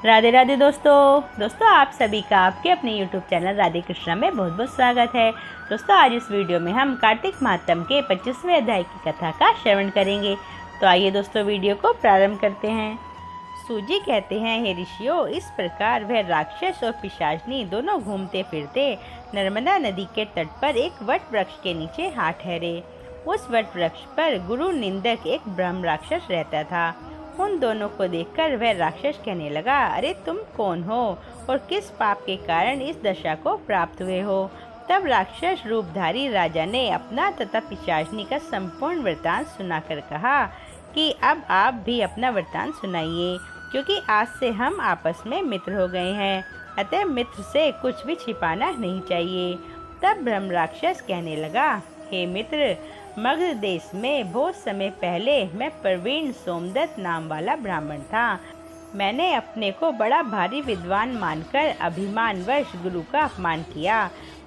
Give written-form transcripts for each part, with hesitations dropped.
राधे राधे दोस्तों आप सभी का आपके अपने YouTube चैनल राधे कृष्णा में बहुत बहुत स्वागत है। दोस्तों आज इस वीडियो में हम कार्तिक महात्म के 25वें अध्याय की कथा का श्रवण करेंगे। तो आइए दोस्तों वीडियो को प्रारंभ करते हैं। सूजी कहते हैं, हे ऋषियों, इस प्रकार वह राक्षस और पिशाचनी दोनों घूमते फिरते नर्मदा नदी के तट पर एक वट वृक्ष के नीचे आ ठहरे। उस वट वृक्ष पर गुरु निंदक एक ब्रह्म राक्षस रहता था। उन दोनों को देखकर वह राक्षस कहने लगा, अरे तुम कौन हो और किस पाप के कारण इस दशा को प्राप्त हुए हो। तब राक्षस रूपधारी राजा ने अपना तथा पिशाचनी का संपूर्ण वृत्तांत सुनाकर कहा कि अब आप भी अपना वृत्तांत सुनाइए, क्योंकि आज से हम आपस में मित्र हो गए हैं, अतः मित्र से कुछ भी छिपाना नहीं चाहिए। तब ब्रह्म राक्षस कहने लगा, हे मित्र, मगध देश में बहुत समय पहले मैं प्रवीण सोमदत्त नाम वाला ब्राह्मण था। मैंने अपने को बड़ा भारी विद्वान मानकर अभिमानवश गुरु का अपमान किया।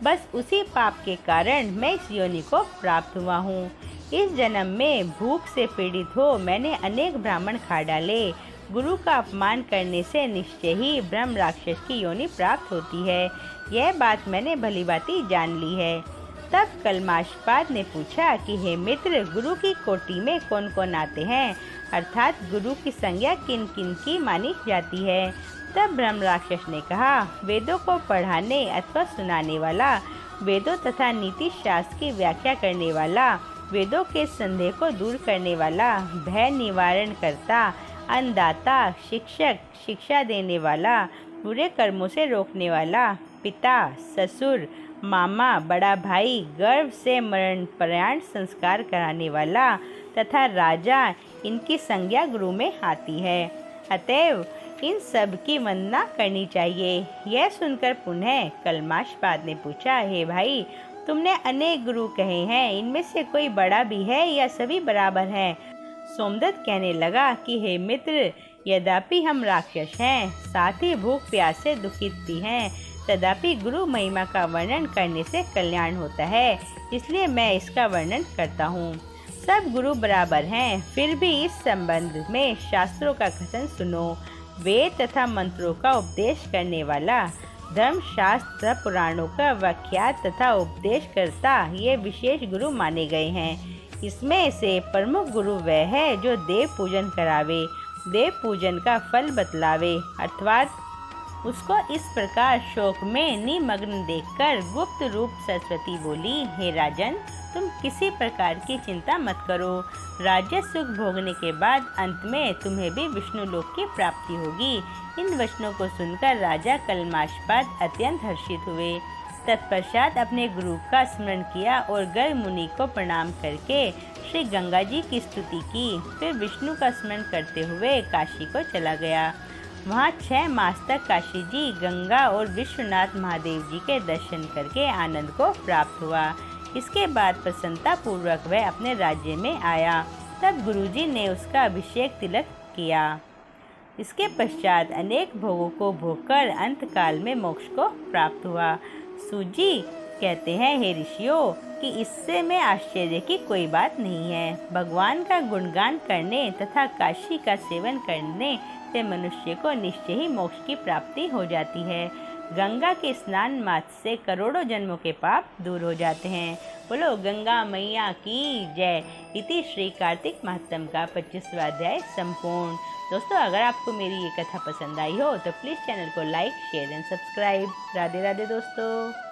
बस उसी पाप के कारण मैं इस योनि को प्राप्त हुआ हूँ। इस जन्म में भूख से पीड़ित हो मैंने अनेक ब्राह्मण खा डाले। गुरु का अपमान करने से निश्चय ही ब्रह्म राक्षस की योनि प्राप्त होती है। यह बात मैंने भलीभांति जान ली है। तब कलमाशपाद ने पूछा कि हे मित्र, गुरु की कोटि में कौन कौन आते हैं, अर्थात गुरु की संज्ञा किन किन की मानी जाती है। तब ब्रह्म राक्षस ने कहा, वेदों को पढ़ाने अथवा सुनाने वाला, वेदों तथा नीति शास्त्र की व्याख्या करने वाला, वेदों के संदेह को दूर करने वाला, भय निवारण करता, अन्नदाता, शिक्षक, शिक्षा देने वाला, बुरे कर्मों से रोकने वाला, पिता, ससुर, मामा, बड़ा भाई, गर्भ से मरण पर्यंत संस्कार कराने वाला तथा राजा, इनकी संज्ञा गुरु में आती है। अतएव इन सब की वंदना करनी चाहिए। यह सुनकर पुनः कलमाशपाद ने पूछा, हे भाई, तुमने अनेक गुरु कहे हैं, इनमें से कोई बड़ा भी है या सभी बराबर हैं? सोमदत्त कहने लगा कि हे मित्र, यद्यपि हम राक्षस हैं, साथ ही भूख प्यास से दुखित भी हैं, तथापि गुरु महिमा का वर्णन करने से कल्याण होता है, इसलिए मैं इसका वर्णन करता हूँ। सब गुरु बराबर हैं, फिर भी इस संबंध में शास्त्रों का कथन सुनो। वेद तथा मंत्रों का उपदेश करने वाला, धर्म शास्त्र पुराणों का व्याख्यात तथा उपदेश करता, ये विशेष गुरु माने गए हैं। इसमें से प्रमुख गुरु वह है जो देव पूजन करावे, देव पूजन का फल बतलावे, अर्थात उसको इस प्रकार शोक में निमग्न देखकर गुप्त रूप सरस्वती बोली, हे राजन, तुम किसी प्रकार की चिंता मत करो। राज्य सुख भोगने के बाद अंत में तुम्हें भी विष्णु लोक की प्राप्ति होगी। इन वचनों को सुनकर राजा कलमाशपाद अत्यंत हर्षित हुए। तत्पश्चात अपने गुरु का स्मरण किया और गर्ग मुनि को प्रणाम करके श्री गंगा जी की स्तुति की। फिर विष्णु का स्मरण करते हुए काशी को चला गया। वहाँ 6 मास तक काशी जी, गंगा और विश्वनाथ महादेव जी के दर्शन करके आनंद को प्राप्त हुआ। इसके बाद प्रसन्नता पूर्वक वह अपने राज्य में आया। तब गुरुजी ने उसका अभिषेक तिलक किया। इसके पश्चात अनेक भोगों को भोगकर अंतकाल में मोक्ष को प्राप्त हुआ। सूजी कहते हैं, हे ऋषियों, कि इससे में आश्चर्य की कोई बात नहीं है। भगवान का गुणगान करने तथा काशी का सेवन करने से मनुष्य को निश्चय ही मोक्ष की प्राप्ति हो जाती है। गंगा के स्नान मात्र से करोड़ों जन्मों के पाप दूर हो जाते हैं। बोलो गंगा मैया की जय। इति श्री कार्तिक महात्म का 25वां अध्याय संपूर्ण। दोस्तों अगर आपको मेरी ये कथा पसंद आई हो तो प्लीज़ चैनल को like, share and subscribe. Radhe Radhe दोस्तों।